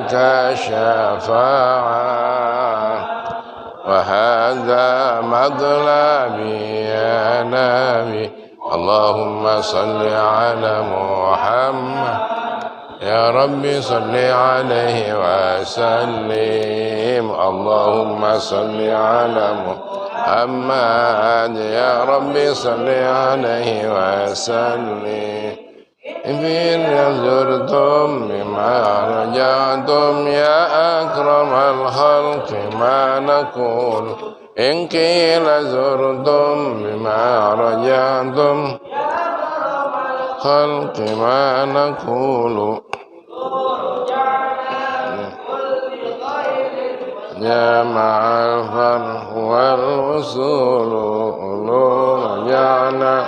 لك شفاعة وهذا مطلبي يا نبي اللهم صل على محمد يا ربي صل عليه وسلم اللهم صل على محمد يا ربي صل عليه وسلم إن زرتم بما رجعتم يا أكرم الخلق ما نقول إن قيل زرتم بما رجعتم خلق ما نقول يا مع الفرح والوصول رجعنا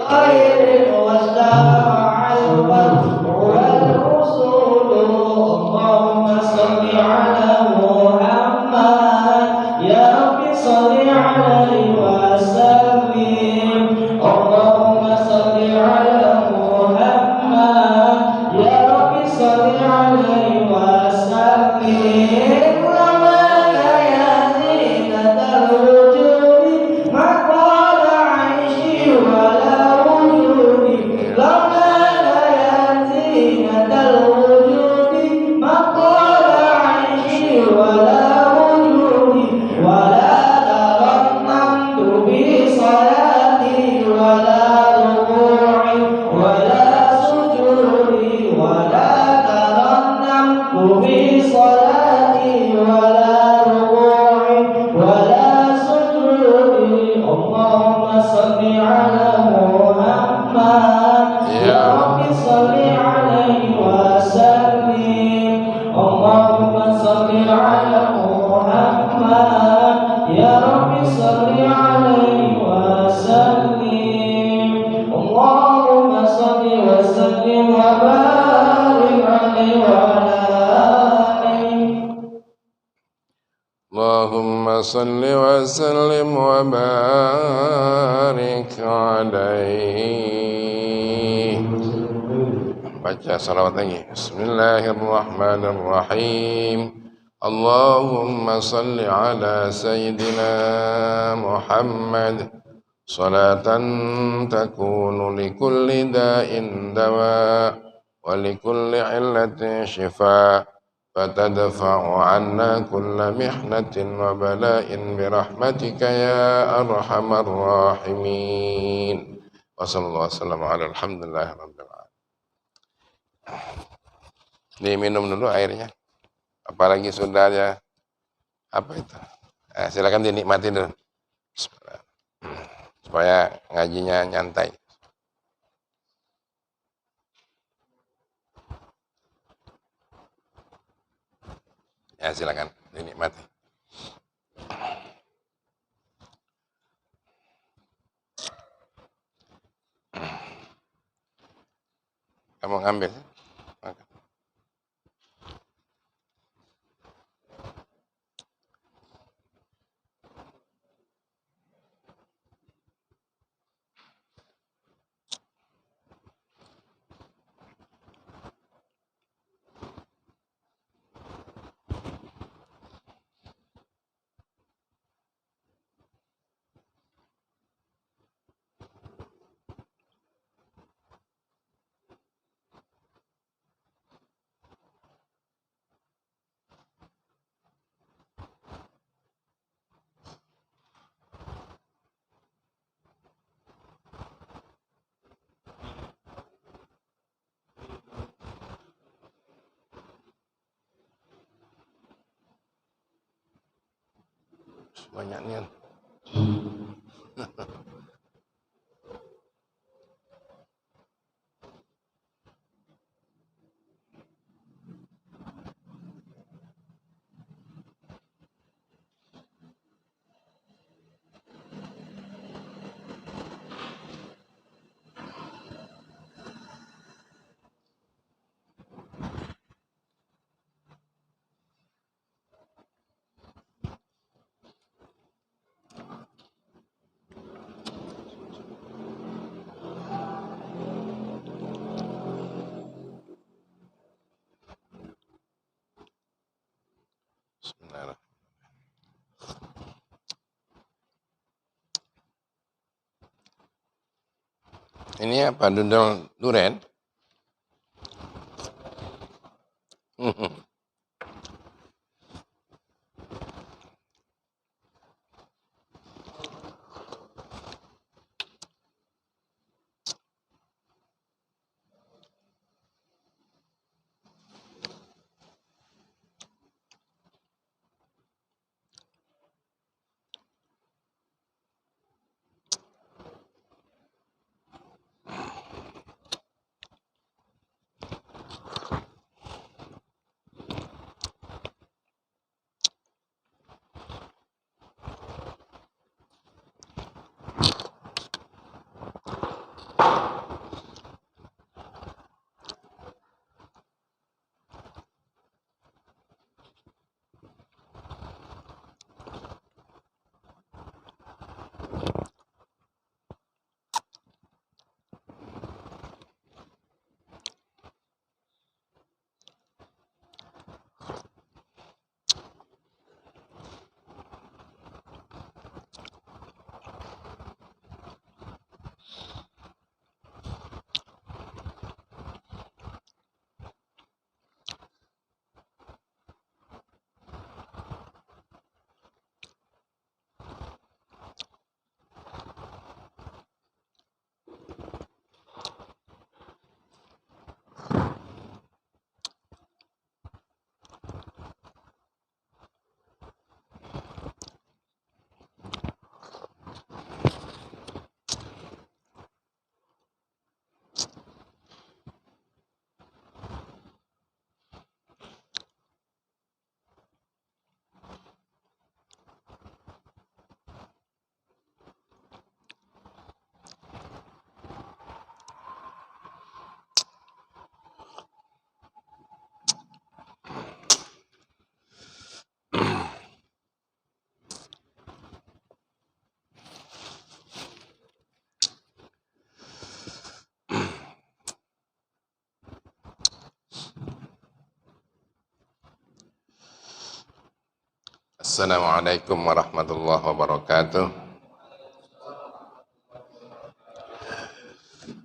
خير واجتمع الفرح والوصول اللهم صل على محمد يا رب صل عليه وسلم اللهم صل على محمد يا رب صل عليه وسلم صل وسلم وبارك عليه. Baca salawat lagi. Bismillahirrahmanirrahim. Allahumma salli ala Sayyidina Muhammad salatan takunu likulli da'in dawa wa likulli illatin shifa فتدفع عنا كل محنة وبلاء برحمتك يا أرحم الراحمين وصلى الله وسلم على الحمد لله رب العالمين. Diminum dulu airnya, apalagi sudah ya apa itu, silakan dinikmati dulu supaya ngajinya nyantai. Ya silakan dinikmati. Kamu ngambil. Banyaknya. Bismillahirrahmanirrahim. Ini apa? Dundel duren? Assalamualaikum warahmatullahi wabarakatuh.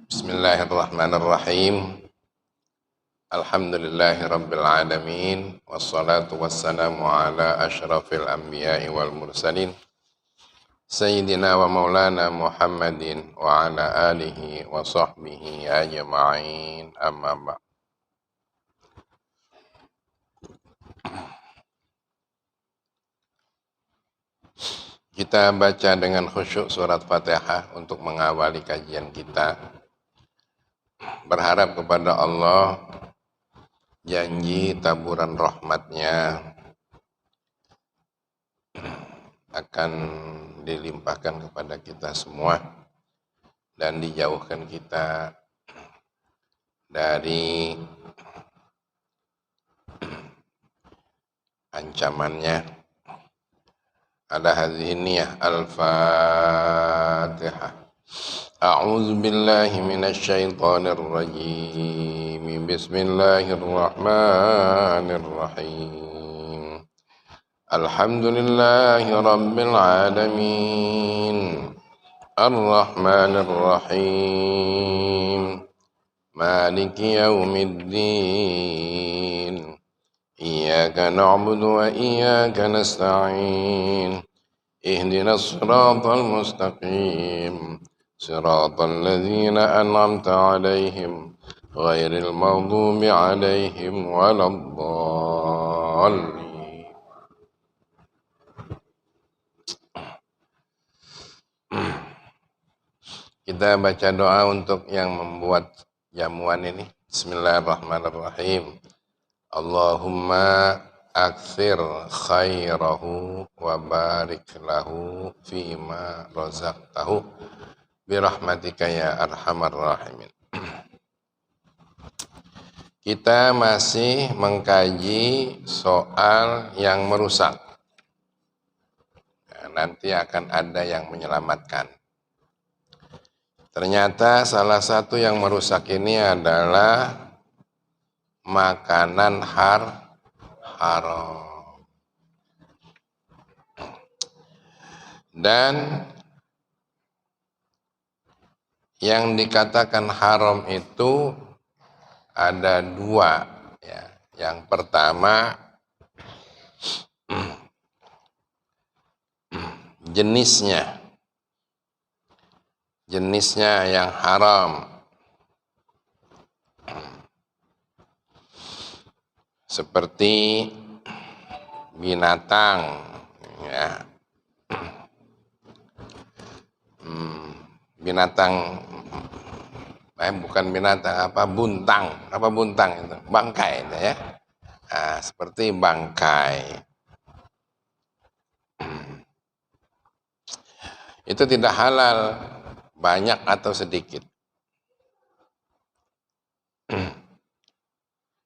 Bismillahirrahmanirrahim. Alhamdulillahi rabbil alamin. Wassalatu wassalamu ala asyrafil anbiya'i wal mursalin. Sayyidina wa maulana Muhammadin wa ala alihi wa sahbihi ajma'in. Amma ba'd. Kita baca dengan khusyuk surat Fatihah untuk mengawali kajian kita. Berharap kepada Allah, janji taburan rahmatnya akan dilimpahkan kepada kita semua dan dijauhkan kita dari ancamannya. Ala hadhihi niyah al-Fatihah. A'udzu billahi minasy syaithanir rajim. Bismillahirrahmanirrahim. Alhamdulillahi rabbil alamin. Ar-Rahmanir Rahim. Maliki yaumiddin. Iyyaka na'budu wa iyyaka nasta'in. Ihdinas siratal mustaqim. Siratal ladzina an'amta 'alaihim ghairil maghdubi 'alaihim waladdallin. Kita baca doa untuk yang membuat jamuan ini. Bismillahirrahmanirrahim. Allahumma akthir khairahu wa barik lahu fima razaqtahu birahmatika ya arhamar rahimin. Kita masih mengkaji soal yang merusak. Nah, nanti akan ada yang menyelamatkan. Ternyata salah satu yang merusak ini adalah makanan haram. Dan yang dikatakan haram itu ada dua, ya. Yang pertama jenisnya yang haram, seperti binatang, ya. Binatang, bukan binatang, buntang itu, bangkai itu, ya. Nah, seperti bangkai itu tidak halal, banyak atau sedikit,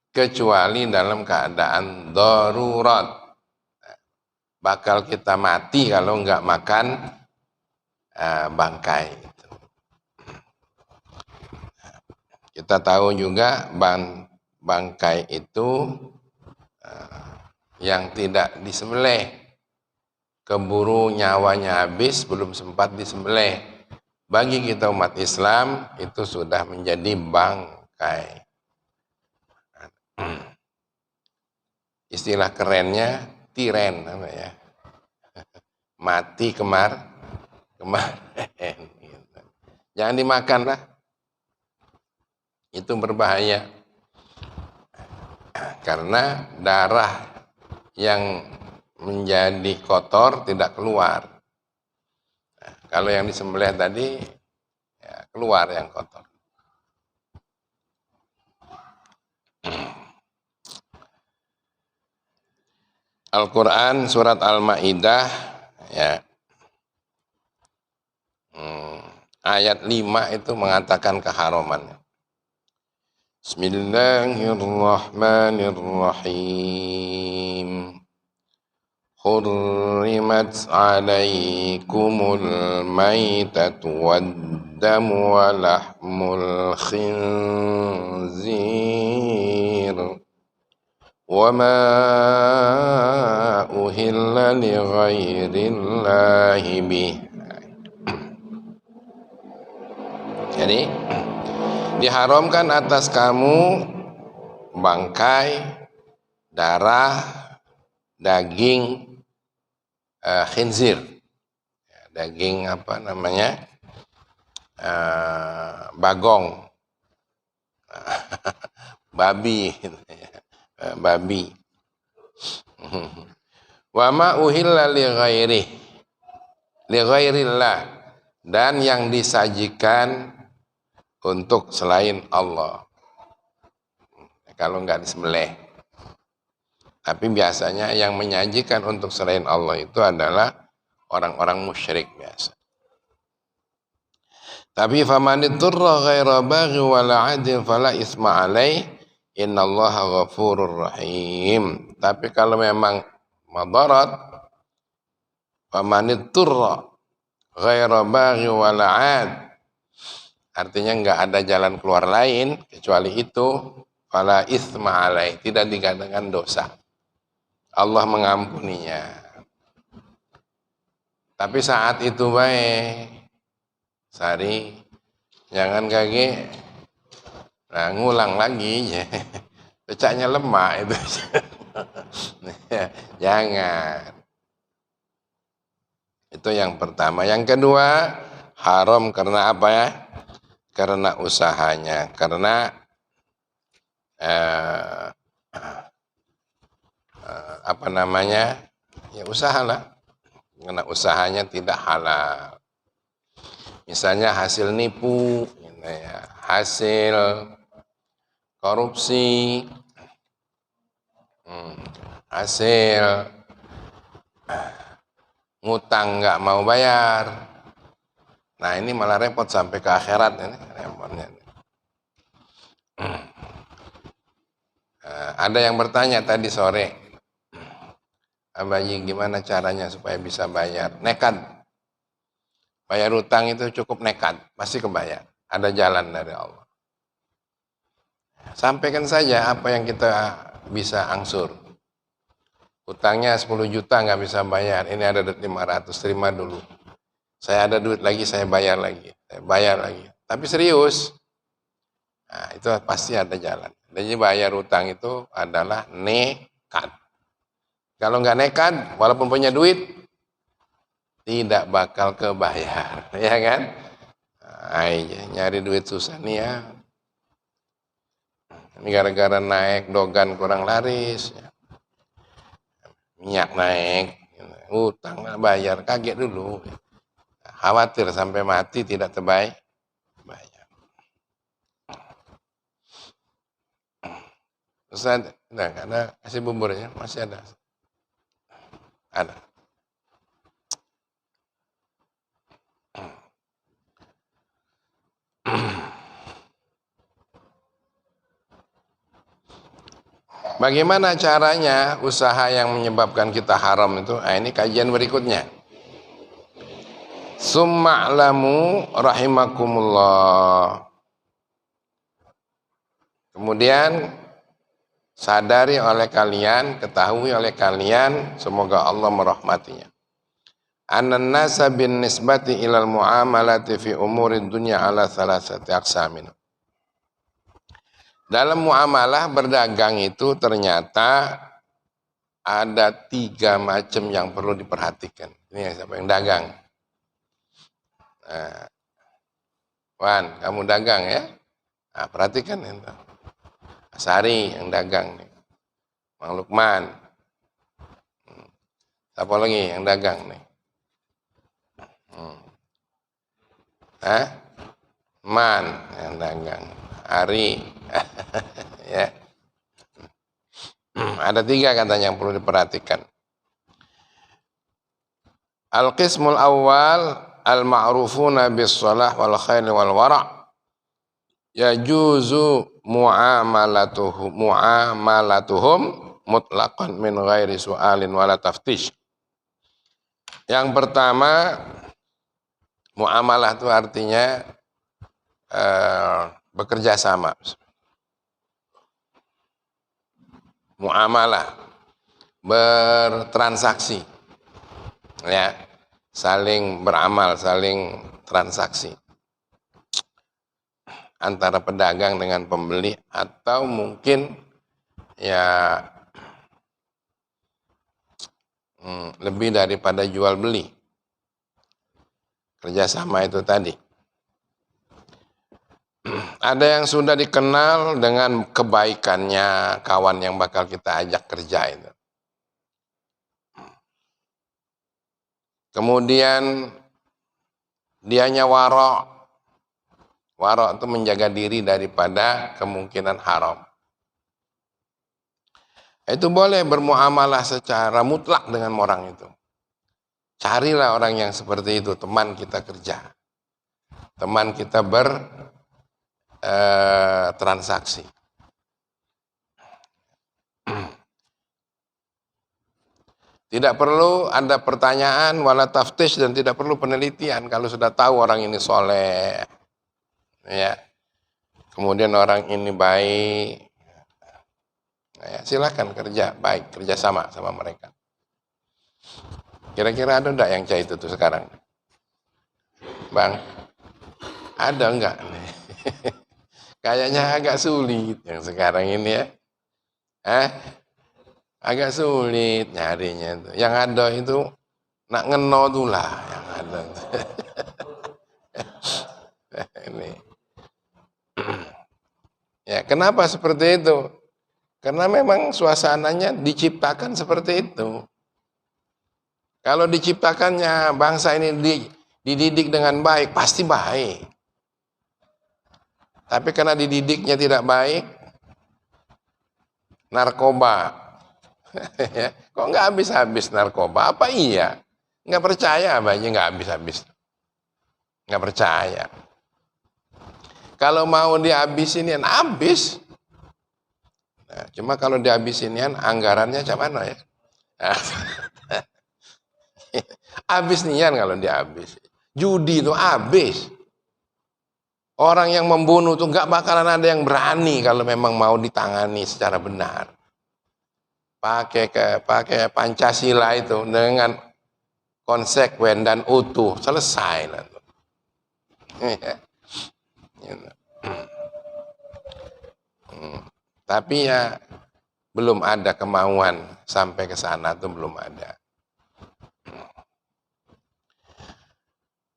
kecuali dalam keadaan darurat, bakal kita mati kalau nggak makan bangkai. Kita tahu juga bangkai itu yang tidak disembelih, keburu nyawanya habis belum sempat disembelih, bagi kita umat Islam itu sudah menjadi bangkai. Istilah kerennya tiren, apa ya? Mati kemarin. Jangan dimakan lah, itu berbahaya karena darah yang menjadi kotor tidak keluar. Nah, kalau yang disembelih tadi ya, keluar yang kotor. Al-Quran surat Al-Ma'idah, ya, ayat 5 itu mengatakan keharamannya. Bismillahirrahmanirrahim. Hurrimat alaikumul maitatu waddamu wa lahmul khinzir wa ma uhilla li ghairillahi bih. Jadi diharamkan atas kamu bangkai, darah, daging khinzir, daging apa namanya, bagong, babi, babi. Wa ma uhilla li ghairillah, dan yang disajikan untuk selain Allah, kalau nggak disembelih. Tapi biasanya yang menyajikan untuk selain Allah itu adalah orang-orang musyrik biasa. Tapi faman ittara ghaira baghi wala 'adin fala isma 'alaih innallaha ghafurur rahim. Tapi kalau memang madarat, faman ittara ghaira baghi wala 'ad, artinya nggak ada jalan keluar lain kecuali itu, fala isma 'alaih, tidak dikatakan dosa. Allah mengampuninya. Tapi saat itu baik, Sari, jangan kaki, nah ngulang lagi, ya. Pecahnya lemak itu. Jangan. Itu yang pertama. Yang kedua, haram karena apa ya? Karena usahanya, karena apa namanya, ya usahalah, karena usahanya tidak halal. Misalnya hasil nipu, ya, hasil korupsi, hasil ngutang nggak mau bayar. Nah ini malah repot sampai ke akhirat ini repotnya. Ada yang bertanya tadi sore, Abayi gimana caranya supaya bisa bayar? Nekat. Bayar utang itu cukup nekat, pasti kebayar. Ada jalan dari Allah. Sampaikan saja apa yang kita bisa angsur. Utangnya 10 juta nggak bisa bayar, ini ada 500, terima dulu. Saya ada duit lagi, saya bayar lagi. Saya bayar lagi. Tapi serius. Nah, itu pasti ada jalan. Jadi bayar utang itu adalah nekat. Kalau nggak nekat, walaupun punya duit, tidak bakal kebayar. Ya kan? Nah, iya, nyari duit susah nih ya. Ini gara-gara naik dogan kurang laris. Minyak naik. Utang nggak bayar, kaget dulu. Khawatir sampai mati tidak terbayar. Ustaz, nah, ada kasih buburnya, masih ada. Ada. Bagaimana caranya usaha yang menyebabkan kita haram itu? Nah, ini kajian berikutnya. Summa'lamu rahimakumullah. Kemudian sadari oleh kalian, ketahui oleh kalian, semoga Allah merahmatinya. Anan nasa bin nisbati ilal muamalati fi umurid dunya ala salasati aqsamin. Dalam muamalah berdagang itu ternyata ada 3 macam yang perlu diperhatikan. Ini siapa yang dagang? Nah, Wan, kamu dagang ya? Nah, perhatikan itu. Sari yang dagang nih. Mang Lukman. Siapa lagi yang dagang nih? Hah? Man yang dagang. Ari. Ya. Ada 3 katanya yang perlu diperhatikan. Al-qismul awal al-ma'rufuna bis-shalah wal khair wal wara'. Yajuzu muamalatuhum mutlaqan min ghairi su'alin wala taftish. Yang pertama, muamalah itu artinya bekerja sama. Muamalah, bertransaksi, ya, saling beramal, saling transaksi antara pedagang dengan pembeli, atau mungkin ya lebih daripada jual beli. Kerjasama itu tadi. Ada yang sudah dikenal dengan kebaikannya kawan yang bakal kita ajak kerja itu. Kemudian dianya warok. Warok itu menjaga diri daripada kemungkinan haram. Itu boleh bermuamalah secara mutlak dengan orang itu. Carilah orang yang seperti itu, teman kita kerja. Teman kita transaksi. Tidak perlu ada pertanyaan wala taftish, dan tidak perlu penelitian kalau sudah tahu orang ini soleh, ya. Kemudian orang ini baik, ya, silakan kerja baik, kerjasama sama mereka. Kira-kira ada enggak yang kayak itu tuh sekarang, Bang? Ada enggak? Kayaknya agak sulit yang sekarang ini ya. Agak sulit nyarinya itu. Yang ada itu nak ngeno tuh lah yang ada. Ini. Ya, kenapa seperti itu? Karena memang suasananya diciptakan seperti itu. Kalau diciptakannya bangsa ini dididik dengan baik, pasti baik. Tapi karena dididiknya tidak baik, narkoba. Kok nggak habis-habis narkoba? Apa iya? Nggak percaya abahnya nggak habis-habis. Nggak percaya. Kalau mau dihabisinian, habis. Nah, cuma kalau dihabisinian, anggarannya macam mana ya? Habis nian kalau dihabis. Judi itu habis. Orang yang membunuh itu nggak bakalan ada yang berani kalau memang mau ditangani secara benar. Pakai Pancasila itu dengan konsekuen dan utuh, selesai. Tapi ya belum ada kemauan sampai ke sana tuh belum ada.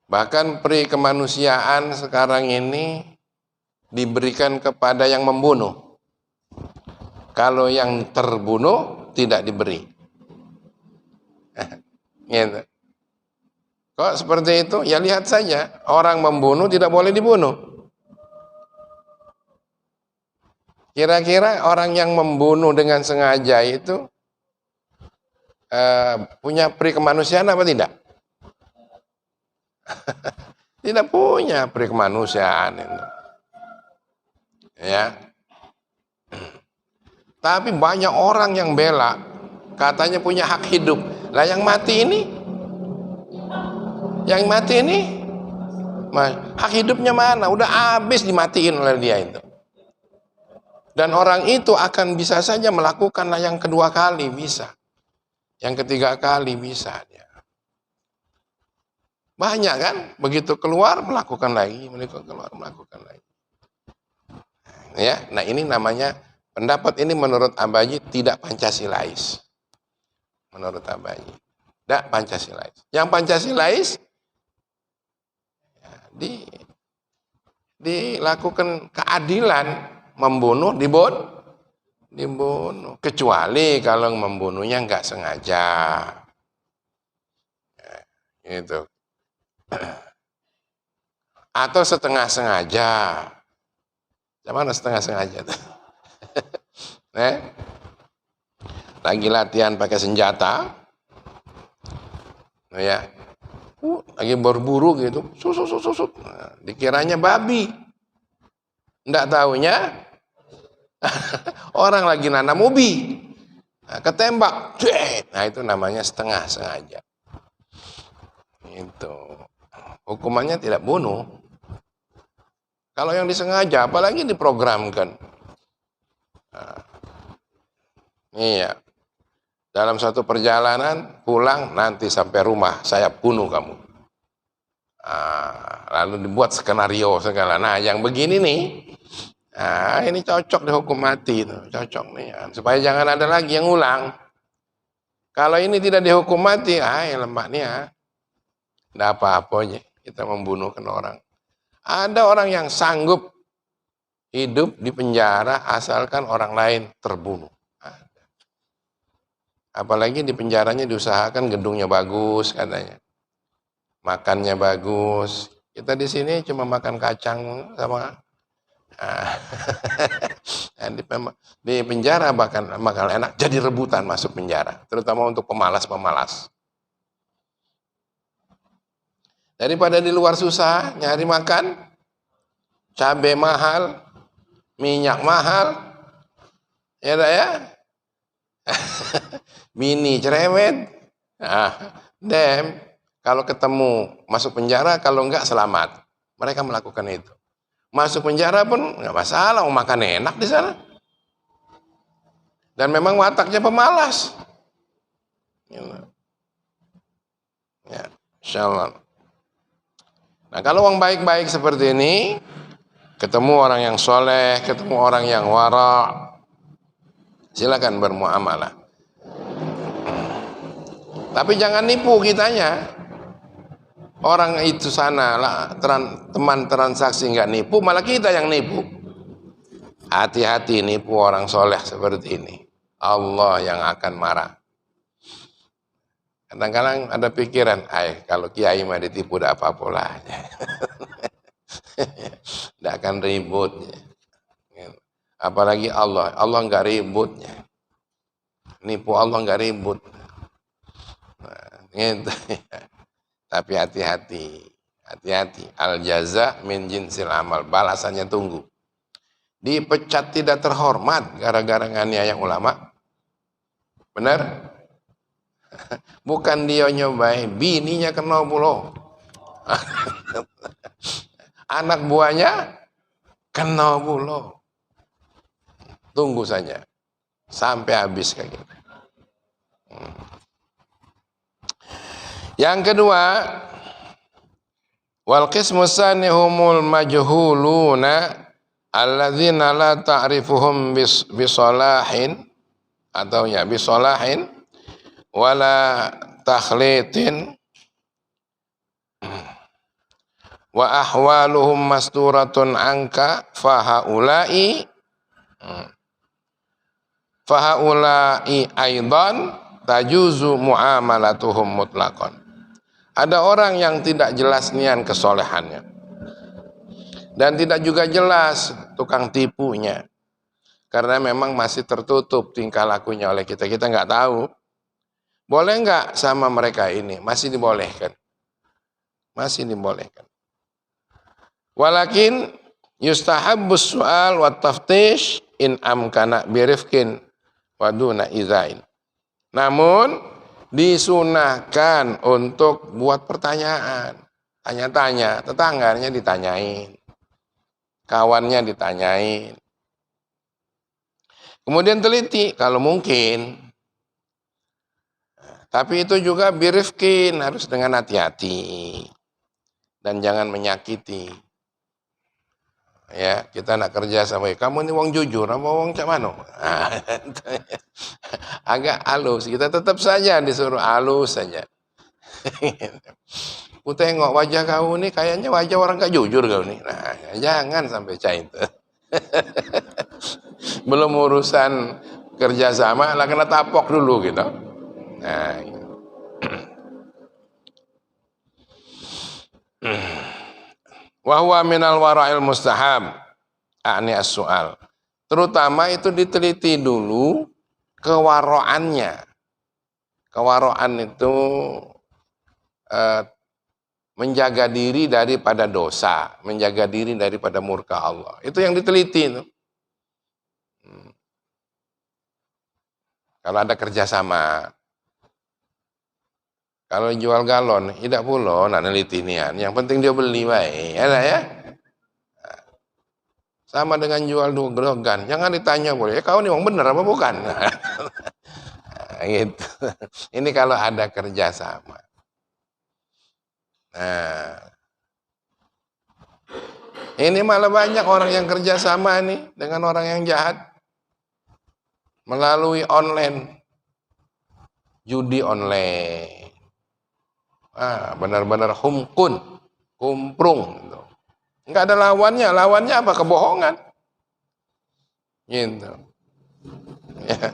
Bahkan peri kemanusiaan sekarang ini diberikan kepada yang membunuh. Kalau yang terbunuh tidak diberi. Gitu. Kok seperti itu? Ya lihat saja, orang membunuh tidak boleh dibunuh. Kira-kira orang yang membunuh dengan sengaja itu punya peri kemanusiaan apa tidak? Tidak punya peri kemanusiaan itu. Ya. Tapi banyak orang yang bela, katanya punya hak hidup. Lah yang mati ini, hak hidupnya mana? Udah habis dimatiin oleh dia itu. Dan orang itu akan bisa saja melakukan yang kedua kali, bisa. Yang ketiga kali bisa dia. Banyak kan? Begitu keluar melakukan lagi, melakukan lagi. Ya, nah ini namanya pendapat ini menurut Abaji tidak Pancasilais. Menurut Abaji tidak Pancasilais. Yang Pancasilais ya, dilakukan keadilan, membunuh dibunuh, kecuali kalau membunuhnya nggak sengaja. Ya, gitu. Atau setengah sengaja. Mana setengah sengaja tuh? Lagi latihan pakai senjata, ya, lagi berburu gitu, susut, nah, dikiranya babi, ndak taunya orang lagi nanam ubi, nah, ketembak, nah itu namanya setengah sengaja. Itu hukumannya tidak bunuh. Kalau yang disengaja, apalagi diprogramkan. Nah, iya. Dalam satu perjalanan, pulang, nanti sampai rumah, saya bunuh kamu. Nah, lalu dibuat skenario segala. Nah, yang begini nih, nah, ini cocok dihukum mati. Cocok nih. Supaya jangan ada lagi yang ulang. Kalau ini tidak dihukum mati, lemak nih ya. Tidak apa-apa aja, kita membunuhkan orang. Ada orang yang sanggup hidup di penjara asalkan orang lain terbunuh. Apalagi di penjaranya diusahakan gedungnya bagus katanya. Makannya bagus. Kita di sini cuma makan kacang sama di penjara bakal enak, jadi rebutan masuk penjara, terutama untuk pemalas-pemalas. Daripada di luar susah nyari makan, cabai mahal, minyak mahal, ya dah ya. Bini cerewet, kalau ketemu masuk penjara, kalau enggak selamat. Mereka melakukan itu. Masuk penjara pun enggak masalah, mau makan enak di sana. Dan memang wataknya pemalas. Ya, insyaallah. Nah, kalau orang baik-baik seperti ini, ketemu orang yang soleh, ketemu orang yang wara, silakan bermuamalah. Tapi jangan nipu kitanya. Orang itu sana lah, teman transaksi nggak nipu, malah kita yang nipu. Hati-hati nipu orang soleh seperti ini. Allah yang akan marah. Kadang-kadang ada pikiran, kalau kiai mah ditipu tidak apa-apa lah. Tidak akan ribut. Apalagi Allah nggak ributnya. Nipu Allah nggak ribut. Gitu. Tapi hati-hati. Al jaza min jinsil amal, balasannya tunggu. Dipecat tidak terhormat gara-gara nganiaya ulama. Benar? Bukan dia nyobain, bininya kena pula. Anak buahnya kena pula. Tunggu saja sampai habis kayak gitu. Yang kedua, wal qismu tsani humul majhuluna alladzina la ta'rifuhum bisalahin atau ya bisalahin wala takhlitin wa ahwaluhum masturatun anka fahaulai aidan tajuzu muamalatuhum mutlaqan. Ada orang yang tidak jelas nian kesolehannya dan tidak juga jelas tukang tipunya, karena memang masih tertutup tingkah lakunya oleh kita nggak tahu. Boleh nggak sama mereka ini? Masih dibolehkan, masih dibolehkan. Walakin yustahabbus su'al wa taftish in amkana birifkin wa duna izain. Namun disunahkan untuk buat pertanyaan, tanya-tanya, tetangganya ditanyain, kawannya ditanyain. Kemudian teliti kalau mungkin. Tapi itu juga birifkin, harus dengan hati-hati dan jangan menyakiti. Ya, kita nak kerja sama kamu ini wong jujur apa wong cak mano? Agak halus, kita tetap saja disuruh halus saja. Ku tengok wajah kau ini kayaknya wajah orang gak jujur kau ini. Nah, jangan sampai cah itu. Belum urusan kerja sama lah kena tapok dulu gitu. Nah, gitu. Wa huwa minal wara'il mustahab a'ni as-su'al. Terutama itu diteliti dulu kewaroannya. Kewaroan itu menjaga diri daripada dosa, menjaga diri daripada murka Allah. Itu yang diteliti itu. Kalau ada kerjasama, kalau jual galon, tidak pula nak neliti nian. Yang penting dia beli baik, ya. Sama dengan jual drogan, jangan ditanya boleh. Kau ni orang benar apa bukan? Gitu. Ini kalau ada kerjasama. Nah, ini malah banyak orang yang kerjasama nih dengan orang yang jahat melalui online, judi online. Benar-benar kumprung. Enggak ada lawannya. Lawannya apa? Kebohongan. Gitu. Ya.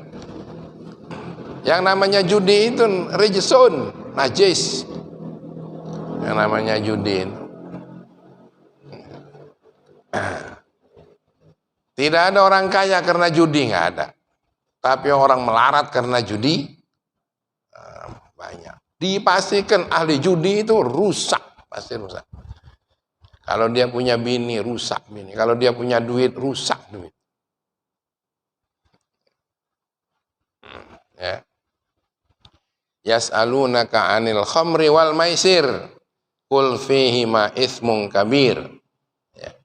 Yang namanya judi itu rijsun, najis. Yang namanya judi itu. Tidak ada orang kaya karena judi, nggak ada. Tapi orang melarat karena judi banyak. Dipastikan ahli judi itu rusak, pasti rusak. Kalau dia punya bini, rusak bini. Kalau dia punya duit, rusak duit. Ya. Yas'alunaka 'anil khamri wal maisir. Qul fihima itsmun kabir. Ya.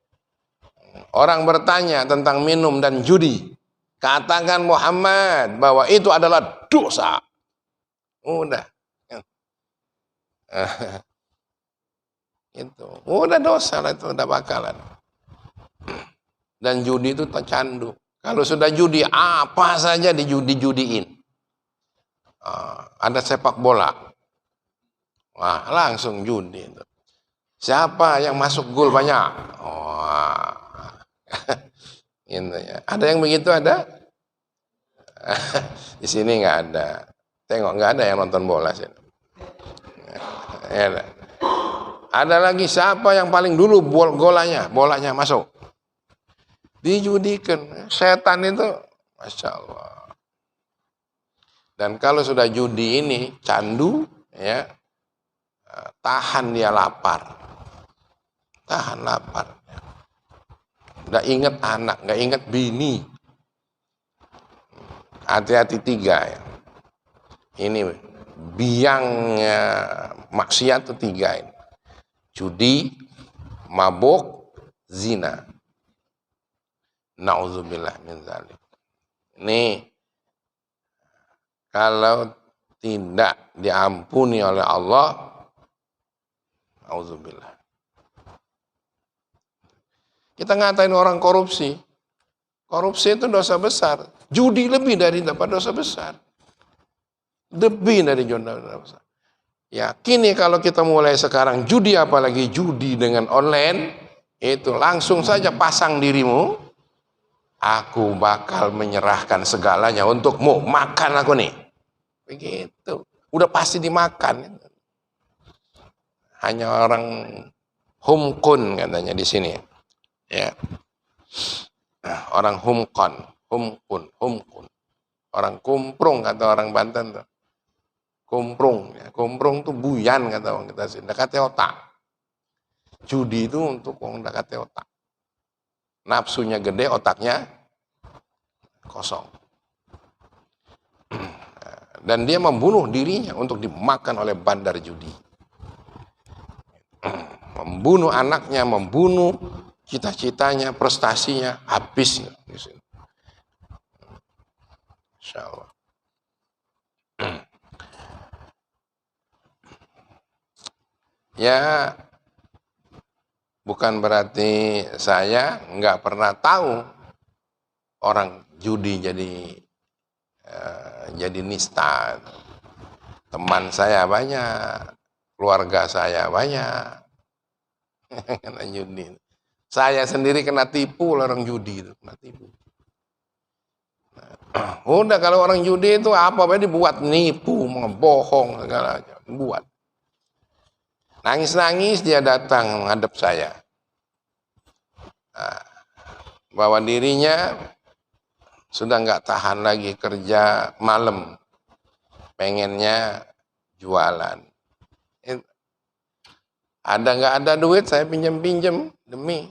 Orang bertanya tentang minum dan judi. Katakan Muhammad bahwa itu adalah dosa. Udah. Itu udah dosa lah, itu udah bakalan. Dan judi itu candu. Kalau sudah judi apa saja dijudiin. Ada sepak bola, wah langsung judi itu. Siapa yang masuk gol banyak? Gitu ya. Ada yang begitu ada? Di sini nggak ada. Tengok nggak ada yang nonton bola sini. Ya, ada lagi siapa yang paling dulu bolanya masuk? Dijudikan. Setan itu, masya Allah. Dan kalau sudah judi ini candu, ya tahan dia lapar, tahan lapar. Nggak ingat anak, nggak ingat bini. Hati-hati 3 ya. Ini biangnya maksiat itu 3 ini. Judi, mabuk, zina. Nauzubillah min dzalik. Ini kalau tidak diampuni oleh Allah, Auzubillah. Kita ngatain orang korupsi. Korupsi itu dosa besar. Judi lebih dari dapat dosa besar. Lebih dari dosa besar. Yakini kalau kita mulai sekarang judi, apalagi judi dengan online, itu langsung saja pasang dirimu. Aku bakal menyerahkan segalanya untukmu. Makan aku nih. Begitu. Udah pasti dimakan. Hanya orang humkun katanya di sini. Ya. Orang humkon, humkun. Orang kumprung kata orang Banten tuh. Kumprung, ya. Kumprung tuh buyan kata orang kita sini. Dekatnya otak. Judi itu untuk orang dekatnya otak. Nafsunya gede, otaknya kosong. Dan dia membunuh dirinya untuk dimakan oleh bandar judi. Membunuh anaknya, membunuh cita-citanya, prestasinya, habis. Insya Allah. Ya, bukan berarti saya nggak pernah tahu orang judi jadi nista. Teman saya banyak, keluarga saya banyak kena judi. Saya sendiri kena tipu oleh orang judi itu, kena tipu. Udah kalau orang judi itu apa-apa dibuat, nipu, ngebohong segala macam, buat. Nangis-nangis dia datang menghadap saya. Bahwa dirinya sudah nggak tahan lagi kerja malam, pengennya jualan. Ada nggak ada duit, saya pinjam demi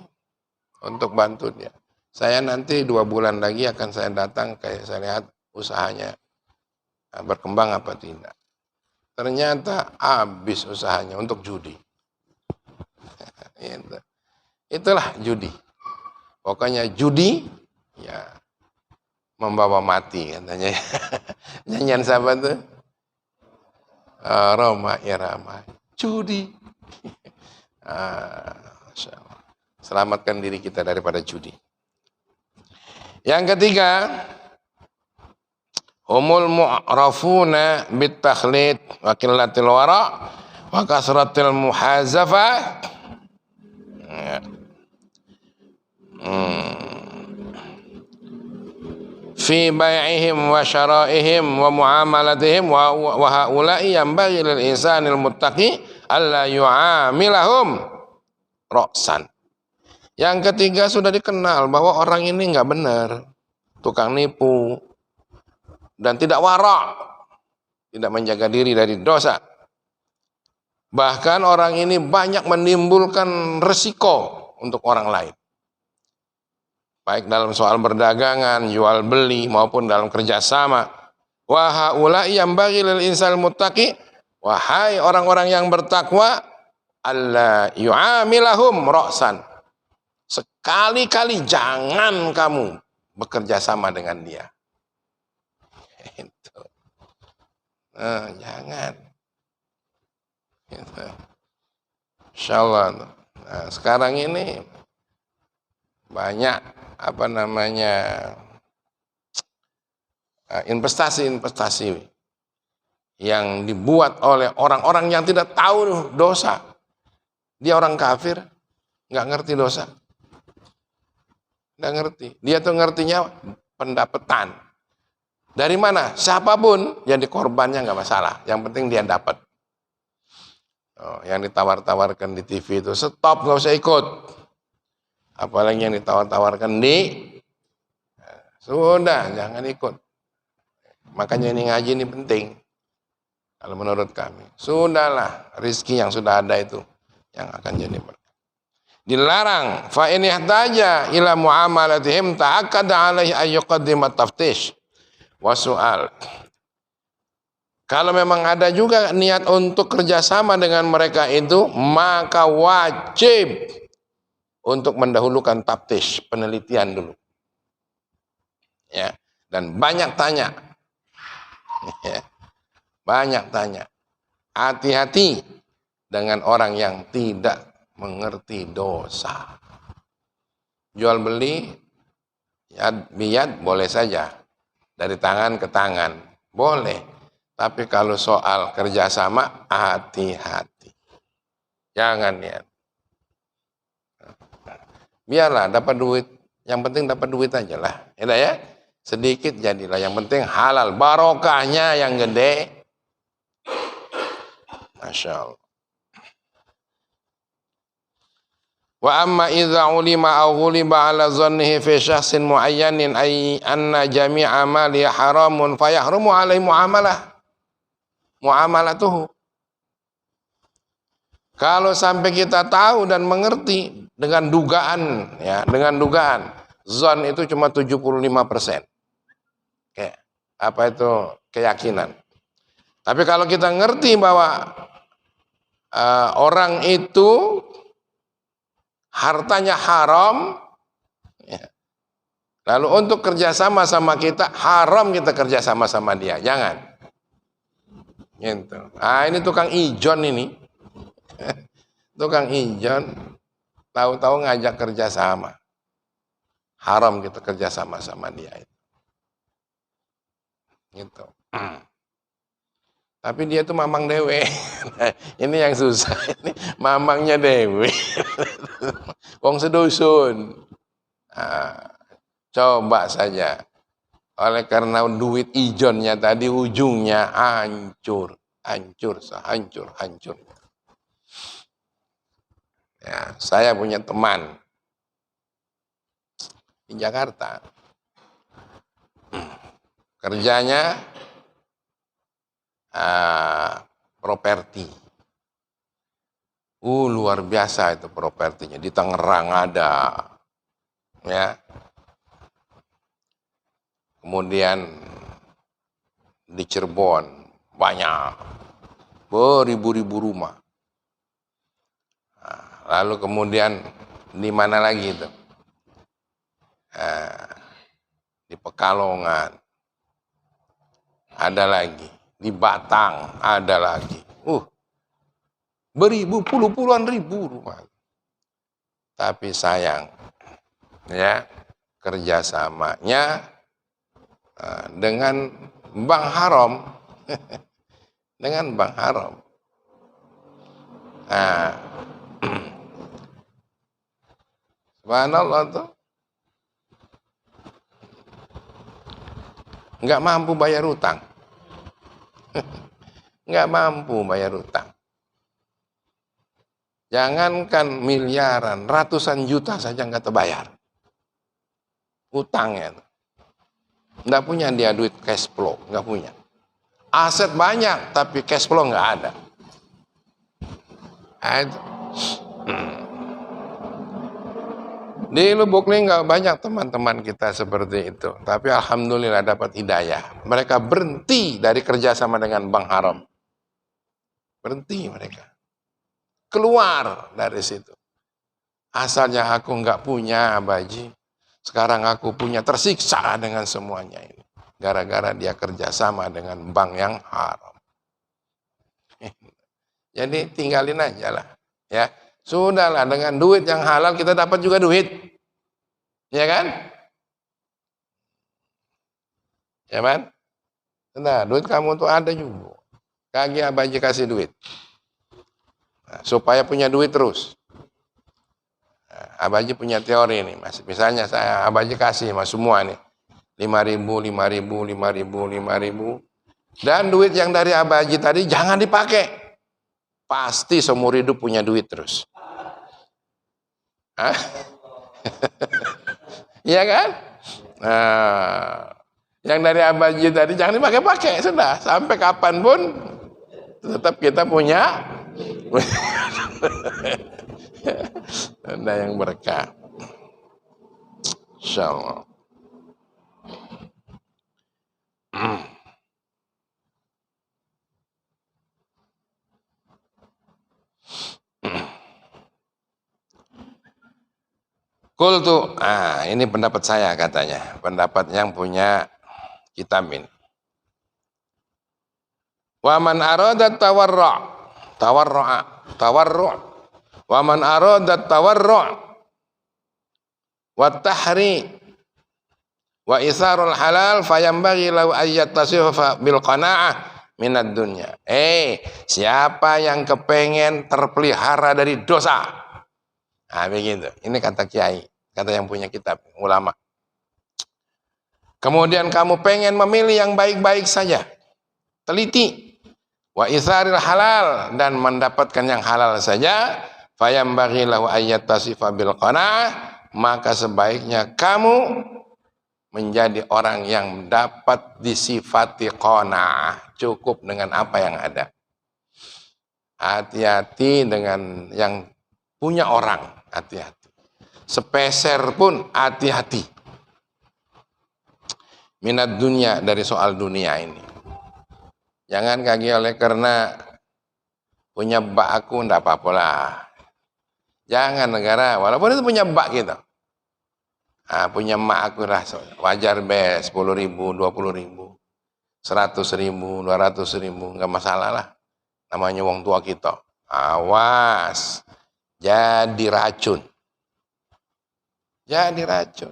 untuk bantu dia. Saya nanti 2 bulan lagi akan saya datang, kayak saya lihat usahanya berkembang apa tidak. Ternyata habis usahanya untuk judi. Itulah judi. Pokoknya judi ya membawa mati katanya. Nyanyian siapa tuh? Roma Irama. Judi. Selamatkan diri kita daripada judi. Yang ketiga, humul mu'rafuna bit takhlid wa qillatil wara wa kasratil muhazafah. Fi bai'ihim wa syara'ihim wa muamalatihim wa haula'i yanbaghi lil insanil muttaqi alla yu'amilahum ra'san. Yang ketiga, sudah dikenal bahwa orang ini nggak benar, tukang nipu, dan tidak wara', tidak menjaga diri dari dosa. Bahkan orang ini banyak menimbulkan resiko untuk orang lain. Baik dalam soal berdagangan, jual beli, maupun dalam kerjasama. Wa haula'i yanbaghi lil insanil muttaqi, wahai orang-orang yang bertakwa, alla yu'amilahum ra'san. Sekali-kali jangan kamu bekerja sama dengan dia. Itu. Jangan. Itu. Insya Allah. Nah, sekarang ini banyak investasi-investasi yang dibuat oleh orang-orang yang tidak tahu dosa. Dia orang kafir, nggak ngerti dosa. Nggak ngerti. Dia tuh ngertinya pendapatan. Dari mana? Siapapun jadi korbannya nggak masalah. Yang penting dia dapat. Yang ditawar-tawarkan di TV itu stop, nggak usah ikut. Apalagi yang ditawar-tawarkan sudah jangan ikut. Makanya ini ngaji ini penting. Kalau menurut kami, sudahlah rizki yang sudah ada itu yang akan jadi berkah. Dilarang fa in ihtaja ila muamalatihim ta'akkada alaihi ay yuqaddima taftish wa su'al. Kalau memang ada juga niat untuk kerjasama dengan mereka itu, maka wajib untuk mendahulukan taftish, penelitian dulu. Ya, dan banyak tanya. Ya, banyak tanya. Hati-hati dengan orang yang tidak mengerti dosa. Jual beli yad biyad boleh saja, dari tangan ke tangan boleh, tapi kalau soal kerjasama hati-hati, jangan ya. Biarlah dapat duit, yang penting dapat duit aja lah, ya, sedikit jadilah, yang penting halal, barokahnya yang gede. Masya Allah. Wa amma idza ulima aw ghuliba ala dhannihi fi syakhsin muayyanin ay anna jami'a mali haramun fayahrumu alaihi muamalatuhu. Kalau sampai kita tahu dan mengerti dengan dugaan, ya, dengan dugaan, zon itu cuma 75%. Kayak apa itu keyakinan. Tapi kalau kita ngerti bahwa orang itu hartanya haram, ya, lalu untuk kerjasama sama kita, haram kita kerjasama sama dia, jangan. Gitu. Ah, ini tukang ijon ini. Tukang ijon, tahu-tahu ngajak kerjasama. Haram kita kerjasama sama dia. Gitu. Tapi dia tuh mamang dewe. Ini yang susah. Ini mamangnya dewe. Wong sedusun. Nah, coba saja. Oleh karena duit ijonnya tadi ujungnya hancur. Hancur. Ya, saya punya teman di Jakarta. Kerjanya properti. Luar biasa itu propertinya. Di Tangerang ada, ya. Kemudian di Cirebon banyak, beribu-ribu rumah. Lalu kemudian di mana lagi itu? Di Pekalongan ada lagi, di Batang ada lagi. Puluhan ribu rumah. Tapi sayang, ya, kerjasamanya dengan bank haram. Dengan bank haram. Subhanallah tuh nggak mampu bayar utang. Nggak mampu bayar utang. Jangankan miliaran, ratusan juta saja nggak terbayar. Utangnya. Nggak punya dia duit cash flow, nggak punya. Aset banyak, tapi cash flow nggak ada. Di Lubuk Linggau banyak teman-teman kita seperti itu. Tapi alhamdulillah dapat hidayah. Mereka berhenti dari kerjasama dengan bank haram. Berhenti mereka. Keluar dari situ. Asalnya aku nggak punya, Abaji. Sekarang aku punya, tersiksa dengan semuanya ini. Gara-gara dia kerjasama dengan bank yang haram. Jadi tinggalin aja lah. Ya. Sudahlah, dengan duit yang halal kita dapat juga duit. Ya kan? Ya kan? Nah, duit kamu tuh ada juga. Kaki Abaji kasih duit. Nah, supaya punya duit terus. Nah, Abaji punya teori nih, Mas. Misalnya saya Abaji kasih Mas semua nih. 5.000. Dan duit yang dari Abaji tadi jangan dipakai. Pasti seumur hidup punya duit terus. Iya kan? Nah, yang dari Abaji tadi jangan dipakai-pakai, sudah. Sampai kapanpun tetap kita punya ada yang berkah. Insyaallah. Qultu, ini pendapat saya katanya, pendapat yang punya kitab ini. Wa man arada tawarra, tawarru'. Wa man arada tawarru' wa tahri wa isarul halal fayambaghi lahu ayyatasifa bil qanaa'ah minad dunya. Siapa yang kepengen terpelihara dari dosa? Nah, begitu. Ini kata kiai, kata yang punya kitab, ulama. Kemudian kamu pengen memilih yang baik-baik saja, teliti. Wa isaril halal, dan mendapatkan yang halal saja. Fayambaghi lahu ayyatasifa bil qanaa'ah, maka sebaiknya kamu menjadi orang yang dapat disifati qanaa'ah, cukup dengan apa yang ada. Hati-hati dengan yang punya orang, hati-hati. Sepeser pun hati-hati. Minat dunia, dari soal dunia ini. Jangan kaget oleh karena punya bak aku, ndak apa-apa lah. Jangan negara, walaupun itu punya bak gitu. Punya mak aku lah, wajar be, 10.000, 20.000, 100.000, 200.000, nggak masalah lah. Namanya wong tua kita. Awas, jadi racun. Jadi racun.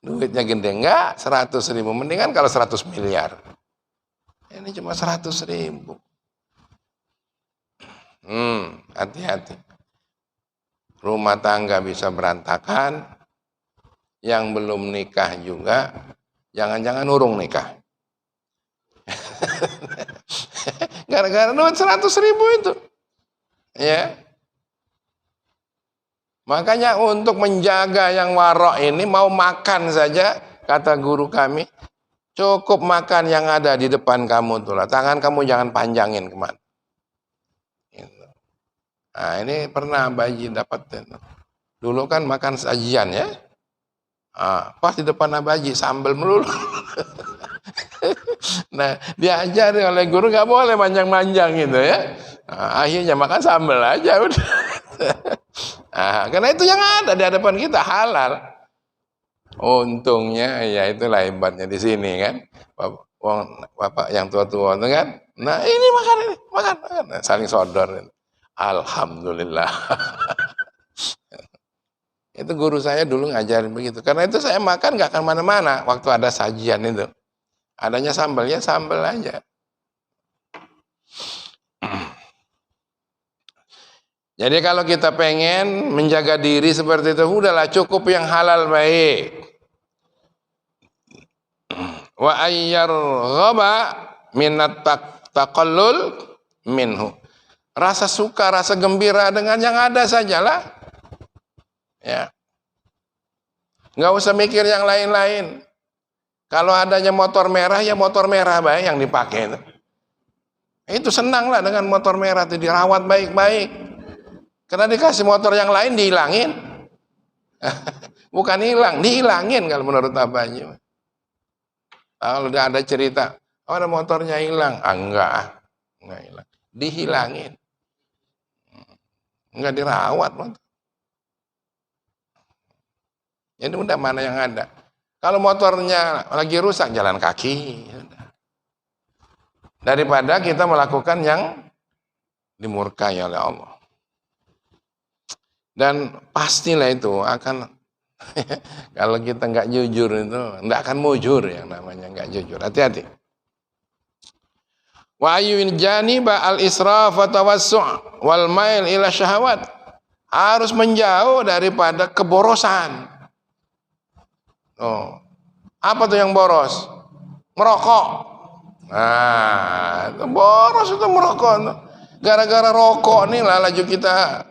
Duitnya gede enggak, 100.000. Mendingan kalau 100 miliar. Ini cuma 100.000. Hati-hati. Rumah tangga bisa berantakan. Yang belum nikah juga, jangan-jangan urung nikah. Gara-gara duit 100.000 itu. Ya. Makanya untuk menjaga yang warok ini, mau makan saja, kata guru kami, cukup makan yang ada di depan kamu tuh lah. Tangan kamu jangan panjangin kemana. Gitu. Nah, ini pernah Abaji dapat. Dulu kan makan sajian ya. Pas di depan Abaji sambal melulu. Nah, diajari oleh guru nggak boleh manjang-manjang gitu ya. Akhirnya makan sambal aja udah. Karena itu yang ada di hadapan kita halal. Untungnya ya itulah hebatnya di sini kan. Bapak yang tua-tua itu kan. Nah, ini makan. Nah, saling sodor. Alhamdulillah. Itu guru saya dulu ngajarin begitu. Karena itu saya makan nggak akan mana-mana waktu ada sajian itu. Adanya sambal, ya sambal aja. Jadi kalau kita pengen menjaga diri seperti itu, udahlah cukup yang halal baik. Wa ayyarghaba minat taqallul minhu. Rasa suka, rasa gembira dengan yang ada sajalah. Ya. Nggak usah mikir yang lain-lain. Kalau adanya motor merah, ya motor merah baik yang dipakai. Itu senanglah dengan motor merah itu, dirawat baik-baik. Karena dikasih motor yang lain dihilangin. Bukan hilang, dihilangin kalau menurut Abaji. Kalau ada cerita, ada motornya hilang. Enggak hilang. Dihilangin. Enggak dirawat motor. Jadi udah mana yang ada. Kalau motornya lagi rusak, jalan kaki. Daripada kita melakukan yang dimurkai oleh Allah. Dan pastilah itu akan, kalau kita nggak jujur itu, nggak akan mujur yang namanya nggak jujur. Hati-hati. Wa ayyul janiba al-israf wa tawassu' wal mail ila syahawat. Harus menjauh daripada keborosan. Apa tuh yang boros? Merokok. Nah, boros itu merokok. Gara-gara rokok nih lah laju kita.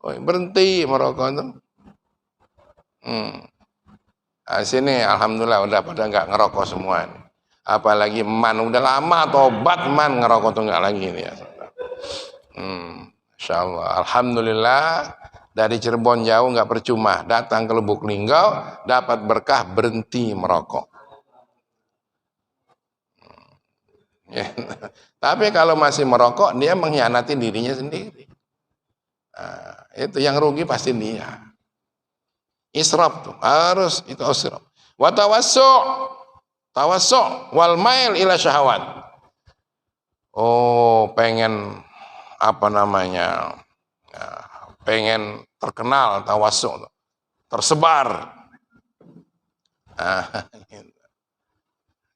Berhenti merokok itu. Sini alhamdulillah udah pada nggak ngerokok semua. Apalagi udah lama tobat ngerokok tuh nggak lagi nih ya. Insya Allah, alhamdulillah dari Cirebon jauh nggak percuma, datang ke Lubuk Linggau dapat berkah berhenti merokok. Tapi kalau masih merokok, dia mengkhianati dirinya sendiri. Itu yang rugi pasti dia. Israf tuh harus itu israf. Wa tawassu' wal mail ila syahawat. Oh, pengen apa namanya? Pengen terkenal tawasuk, tersebar.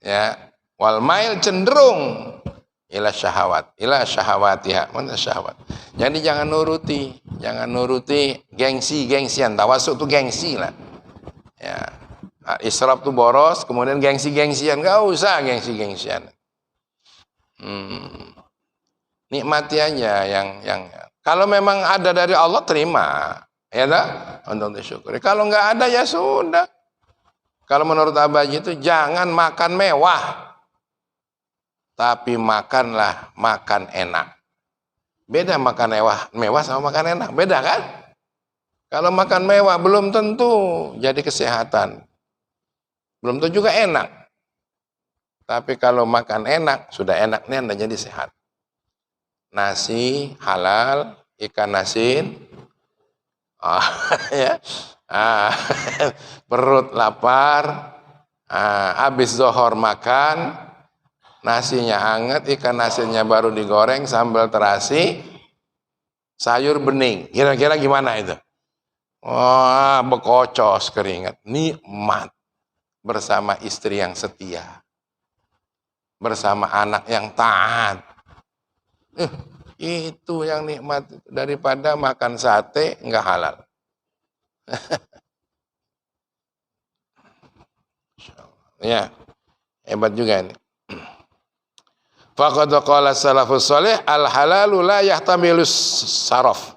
Ya, wal mail cenderung ila syahawatiha, mana syahwat. Jadi jangan nuruti gengsian. Tawasuk tuh gengsi lah. Ya, israf tuh boros, kemudian gengsian, enggak usah gengsian. Nikmati aja yang kalau memang ada dari Allah terima, ya dah, untuk disyukuri. Kalau enggak ada ya sudah. Kalau menurut Abaji itu jangan makan mewah, tapi makanlah makan enak. Beda makan mewah sama makan enak, beda kan? Kalau makan mewah belum tentu jadi kesehatan, belum tentu juga enak. Tapi kalau makan enak, sudah enaknya Anda jadi sehat. Nasi halal, ikan asin, ya, perut lapar, habis zuhur makan, nasinya hangat, ikan asinnya baru digoreng, sambal terasi, sayur bening. Kira-kira gimana itu? Wah, bekocos keringat. Nikmat bersama istri yang setia, bersama anak yang taat. Itu yang nikmat daripada makan sate nggak halal. Ya, hebat juga ini. Faqad qala salafus salih al halalu la yahtamilus saraf.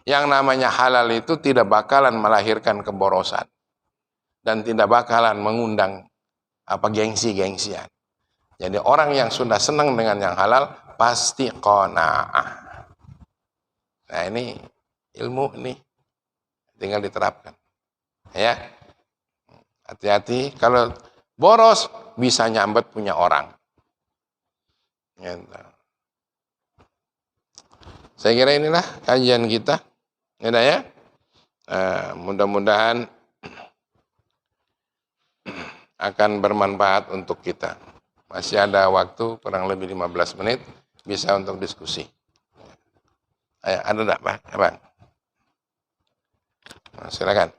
Yang namanya halal itu tidak bakalan melahirkan keborosan dan tidak bakalan mengundang gengsian. Jadi orang yang sudah senang dengan yang halal pasti qanaah. Nah, ini ilmu nih tinggal diterapkan. Ya. Hati-hati kalau boros bisa nyambet punya orang. Gitu. Saya kira inilah kajian kita. Ya. Mudah-mudahan akan bermanfaat untuk kita. Masih ada waktu kurang lebih 15 menit bisa untuk diskusi. Ayo, ada enggak, Pak? Bang? Nah, silakan.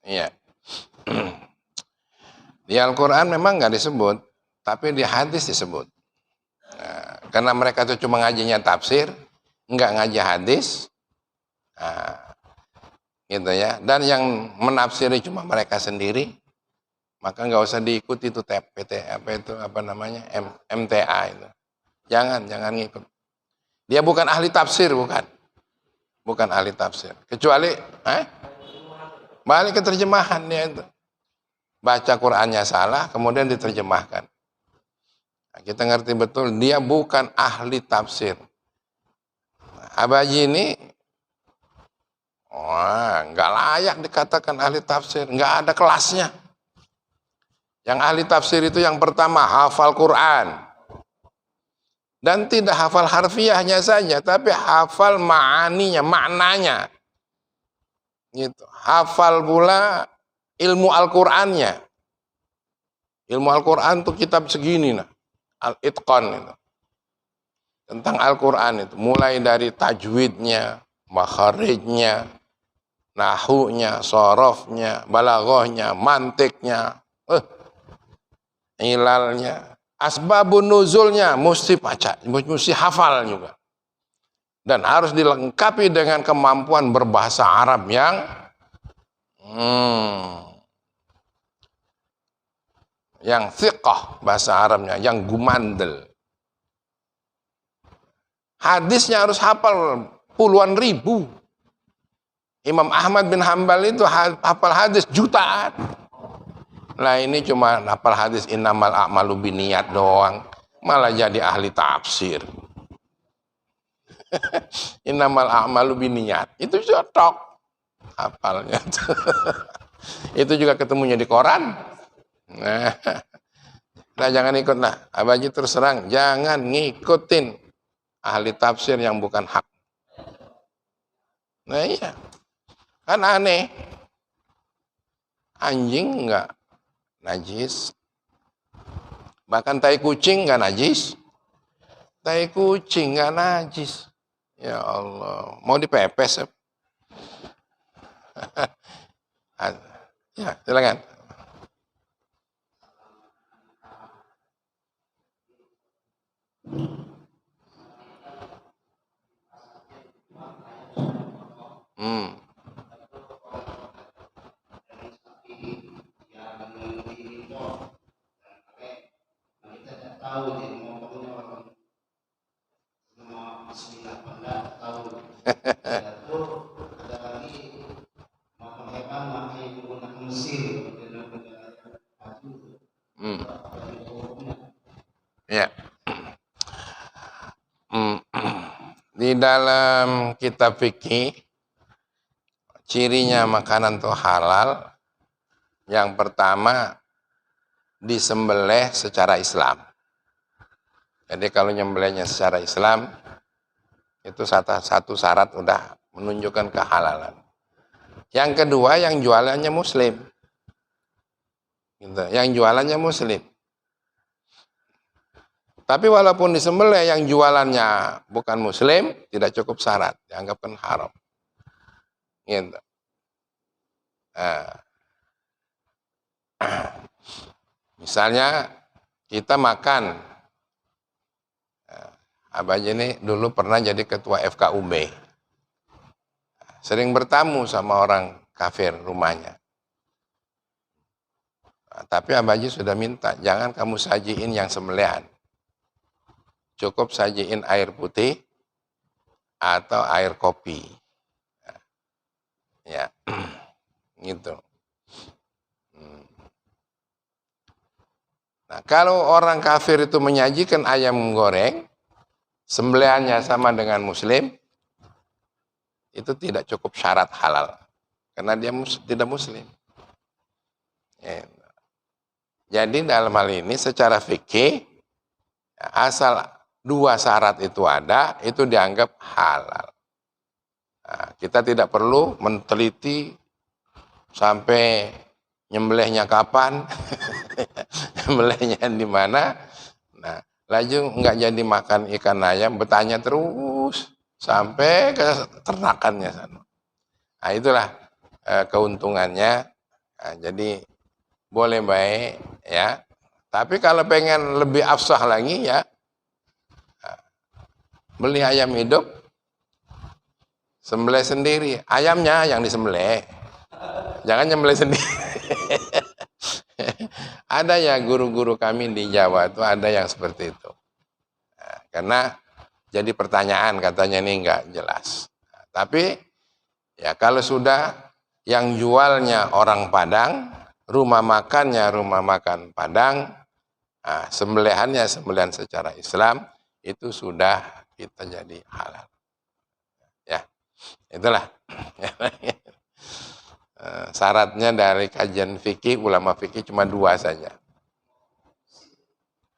Iya. Di Al-Quran memang nggak disebut, tapi di hadis disebut. Nah, karena mereka itu cuma ngajinya tafsir, nggak ngaji hadis, gitu ya. Dan yang menafsiri cuma mereka sendiri, maka nggak usah diikuti itu MTA itu. Jangan ngikut. Dia bukan ahli tafsir, bukan ahli tafsir. Kecuali, balik ke terjemahan dia itu. Baca Qur'annya salah, kemudian diterjemahkan. Nah, kita ngerti betul, dia bukan ahli tafsir. Abaji ini, nggak layak dikatakan ahli tafsir, nggak ada kelasnya. Yang ahli tafsir itu yang pertama, hafal Qur'an. Dan tidak hafal harfiahnya saja, tapi hafal ma'aninya, maknanya. Gitu. Hafal pula ilmu Al-Qur'annya. Ilmu Al-Qur'an itu kitab segini nah. Al-Itqan itu. Tentang Al-Qur'an itu, mulai dari tajwidnya, makharijnya, nahunya, sorofnya, balaghahnya, mantiknya, ilalnya, asbabun nuzulnya mesti baca, mesti hafal juga. Dan harus dilengkapi dengan kemampuan berbahasa Arab yang thiqah bahasa Arabnya, yang gumandel. Hadisnya harus hafal puluhan ribu. Imam Ahmad bin Hambal itu hafal hadis jutaan. Nah, ini cuma hafal hadis innamal a'malu binniyat doang, malah jadi ahli tafsir. Innamal a'malu binniyat. Itu cocok hafalnya. Itu juga ketemunya di koran. Nah, nah jangan ikut lah. Abaji terus terang, jangan ngikutin ahli tafsir yang bukan hak. Nah iya, kan aneh. Anjing enggak najis, bahkan tai kucing enggak najis. Tai kucing enggak najis. Ya Allah, mau dipepes? Ya, silakan. Hmm. Hmm. Ya. Hmm. Di dalam kitab fikih, cirinya makanan itu halal. Yang pertama, disembelih secara Islam. Jadi kalau nyembelihnya secara Islam, itu satu syarat udah menunjukkan kehalalan. Yang kedua, yang jualannya Muslim. Gitu. Yang jualannya Muslim. Tapi walaupun disembelih yang jualannya bukan Muslim, tidak cukup syarat, dianggapkan haram. Gitu. Nah, misalnya kita makan, Abah ini dulu pernah jadi ketua FKUB, sering bertamu sama orang kafir rumahnya. Nah, tapi Abah sudah minta, jangan kamu sajiin yang sembelihan. Cukup sajiin air putih atau air kopi. Ya, gitu. Nah, kalau orang kafir itu menyajikan ayam goreng, sembelihannya sama dengan Muslim, itu tidak cukup syarat halal. Karena dia tidak Muslim. Ya. Jadi dalam hal ini secara fikih, asal dua syarat itu ada, itu dianggap halal. Nah, kita tidak perlu meneliti sampai nyembelihnya kapan, nyembelihnya di mana. Nah, laju nggak jadi makan ikan ayam, bertanya terus sampai ke ternakannya sana. Nah, itulah keuntungannya. Nah, jadi boleh baik ya. Tapi kalau pengen lebih afsah lagi ya, beli ayam hidup, sembelih sendiri. Ayamnya yang disembelih, jangan nyembelih sendiri. Ada ya guru-guru kami di Jawa itu ada yang seperti itu. Nah, karena jadi pertanyaan katanya ini nggak jelas. Nah, tapi ya kalau sudah yang jualnya orang Padang, rumah makannya rumah makan Padang, nah, sembelihannya sembelihan secara Islam, itu sudah kita jadi halal. Ya, itulah. Syaratnya dari kajian fikih, ulama fikih cuma dua saja.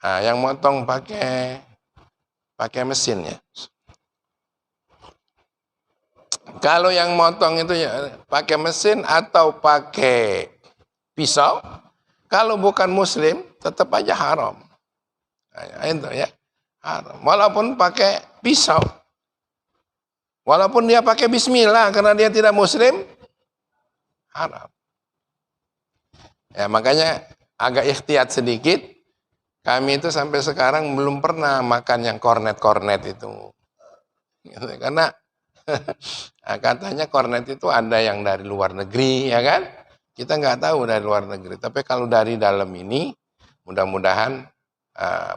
Nah, yang motong pakai mesin ya. Kalau yang motong itu ya pakai mesin atau pakai pisau, kalau bukan Muslim tetap aja haram. Nah, itu ya, haram. Walaupun pakai pisau, walaupun dia pakai Bismillah karena dia tidak Muslim, haram. Ya makanya agak ikhtiyat sedikit. Kami itu sampai sekarang belum pernah makan yang kornet-kornet itu. Karena katanya kornet itu ada yang dari luar negeri, ya kan? Kita nggak tahu dari luar negeri. Tapi kalau dari dalam ini, mudah-mudahan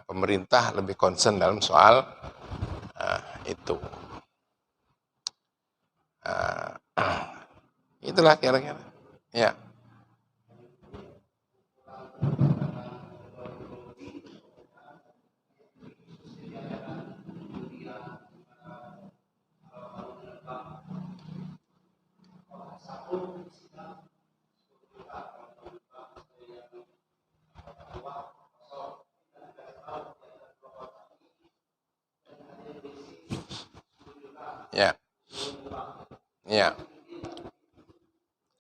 pemerintah lebih concern dalam soal itu. Itulah kira-kira. Ya. Ya.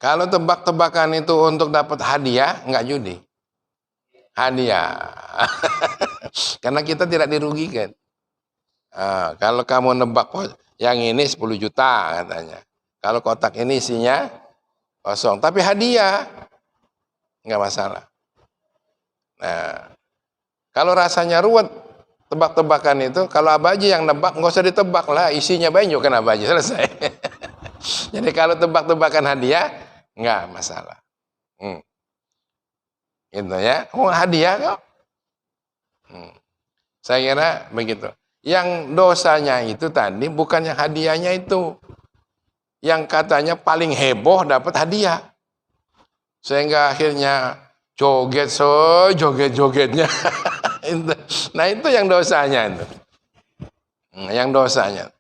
Kalau tebak-tebakan itu untuk dapat hadiah, nggak judi. Hadiah. Karena kita tidak dirugikan. Kalau kamu nebak yang ini 10 juta katanya. Kalau kotak ini isinya kosong, tapi hadiah, nggak masalah. Nah, kalau rasanya ruwet, tebak-tebakan itu, kalau Abaji yang nebak, nggak usah ditebak lah, isinya banyak kan Abaji, selesai. Jadi kalau tebak-tebakan hadiah, nggak masalah. Gitu ya, hadiah kok. Saya kira begitu. Yang dosanya itu tadi bukan yang hadiahnya itu. Yang katanya paling heboh dapat hadiah. Sehingga akhirnya joget-jogetnya. Nah itu yang dosanya itu. Yang dosanya.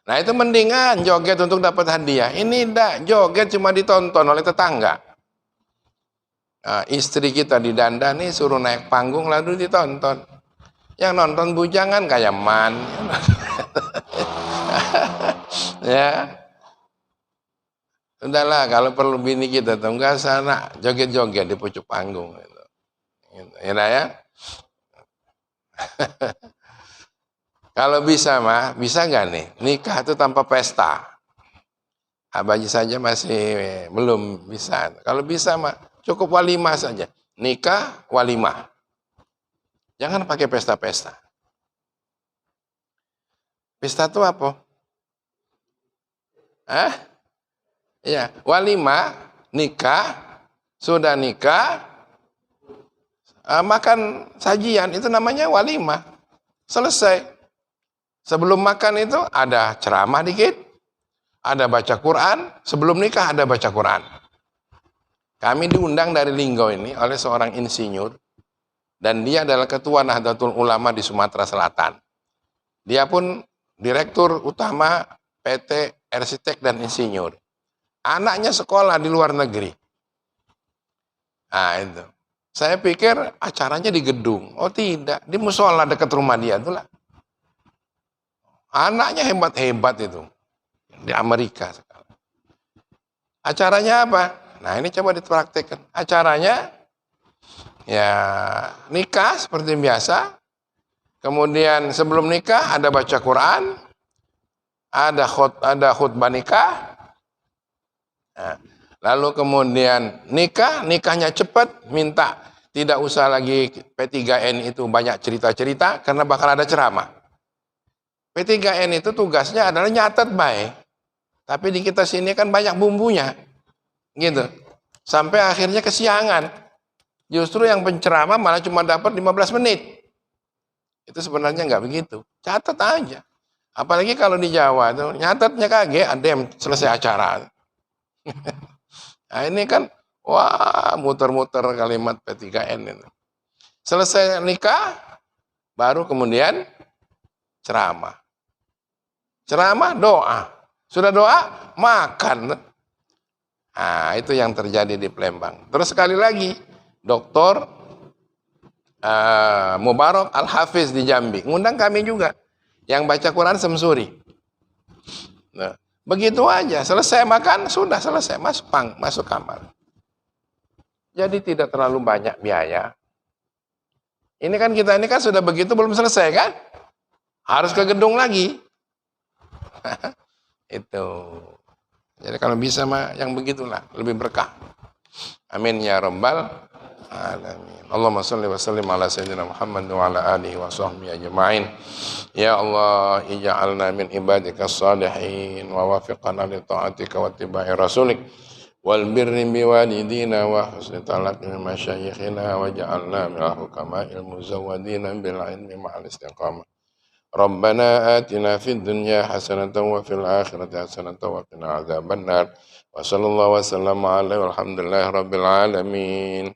Nah itu mendingan joget untuk dapat hadiah. Ini enggak, joget cuma ditonton oleh tetangga. Istri kita didandani suruh naik panggung lalu ditonton. Yang nonton bujangan kayak man. Ya. Udahlah, kalau perlu bini kita tuh enggak sana joget-joget di pucuk panggung gitu. Ya. Kalau bisa mah, bisa nggak nih nikah itu tanpa pesta? Abaji saja masih belum bisa. Kalau bisa mah cukup walimah saja. Nikah walimah. Jangan pakai pesta-pesta. Pesta itu apa? Ya, walimah, nikah, sudah nikah, makan sajian, itu namanya walimah. Selesai. Sebelum makan itu ada ceramah dikit, ada baca Quran, sebelum nikah ada baca Quran. Kami diundang dari Linggau ini oleh seorang insinyur, dan dia adalah ketua Nahdlatul Ulama di Sumatera Selatan. Dia pun direktur utama PT Arsitek dan Insinyur. Anaknya sekolah di luar negeri. Nah itu. Saya pikir acaranya di gedung. Oh tidak, di musola dekat rumah dia itulah. Anaknya hebat-hebat itu. Di Amerika sekarang. Acaranya apa? Nah ini coba dipraktekkan. Acaranya ya nikah seperti biasa. Kemudian sebelum nikah ada baca Quran. Ada khutbah nikah. Nah, lalu kemudian nikahnya cepat, minta tidak usah lagi P3N itu banyak cerita-cerita karena bakal ada ceramah. P3N itu tugasnya adalah nyatet baik. Tapi di kita sini kan banyak bumbunya. Gitu. Sampai akhirnya kesiangan. Justru yang penceramah malah cuma dapat 15 menit. Itu sebenarnya nggak begitu. Catat aja. Apalagi kalau di Jawa tuh nyatetnya kaget, ada yang selesai acara. Nah ini kan, wah muter-muter kalimat P3N ini. Selesai nikah, baru kemudian ceramah. Ceramah, doa. Sudah doa, makan. Nah itu yang terjadi di Palembang. Terus sekali lagi, Dr. Mubarak Al-Hafiz di Jambi. Ngundang kami juga. Yang baca Quran semsuri. Nah, begitu aja, selesai makan, sudah selesai, masuk kamar. Jadi tidak terlalu banyak biaya. Ini kan kita ini kan sudah begitu belum selesai kan? Harus ke gedung lagi. Itu. Jadi kalau bisa mah yang begitulah, lebih berkah. Amin ya rabbal alamin. Allahumma shalli wa sallim ala sayyidina Muhammad wa ala alihi wa sahbihi ajma'in. Ya Allah, ij'alna min ibadikas salihin wa wafiqna li ta'atika wa ittiba'i rasulik wal birri bi walidina wa husni talaqi masyayikhina wa ja'alna min al-hukama'il muzawwadina bil ilmi ma'al istiqamah. Rabbana atina fid dunya hasanatan wa fil akhirati hasanatan wa qina adzabannar. Wa sallallahu wa sallama ala walhamdulillahi rabbil alamin.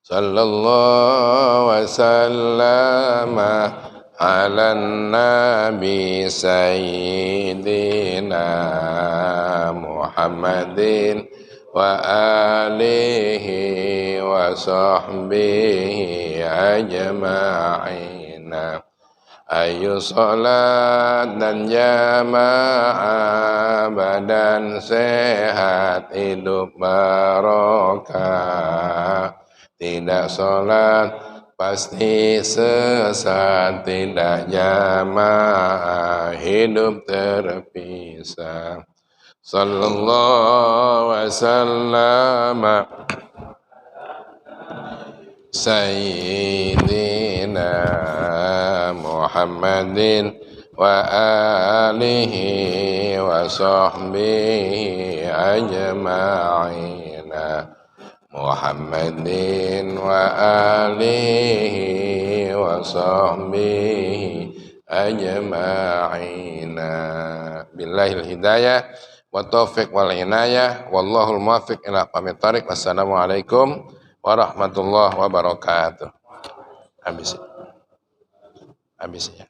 Sallallahu wa sallama ala nabi sayyidina Muhammadin wa alihi wa sahbihi ajma'in. Ayu sholat dan jamaah, badan sehat, hidup barokah. Tidak sholat pasti sesat, tidak jamaah, hidup terpisah. Sallallahu wasallam Sayyidina Muhammadin wa alihi wa sahbihi ajma'ina. Muhammadin wa alihi wa sahbihi ajma'ina. Billahil hidayah wa taufiq wal inayah, wallahul muwaffiq ila aqwamit thoriq. Wassalamualaikum warahmatullahi wabarakatuh. Habis ya.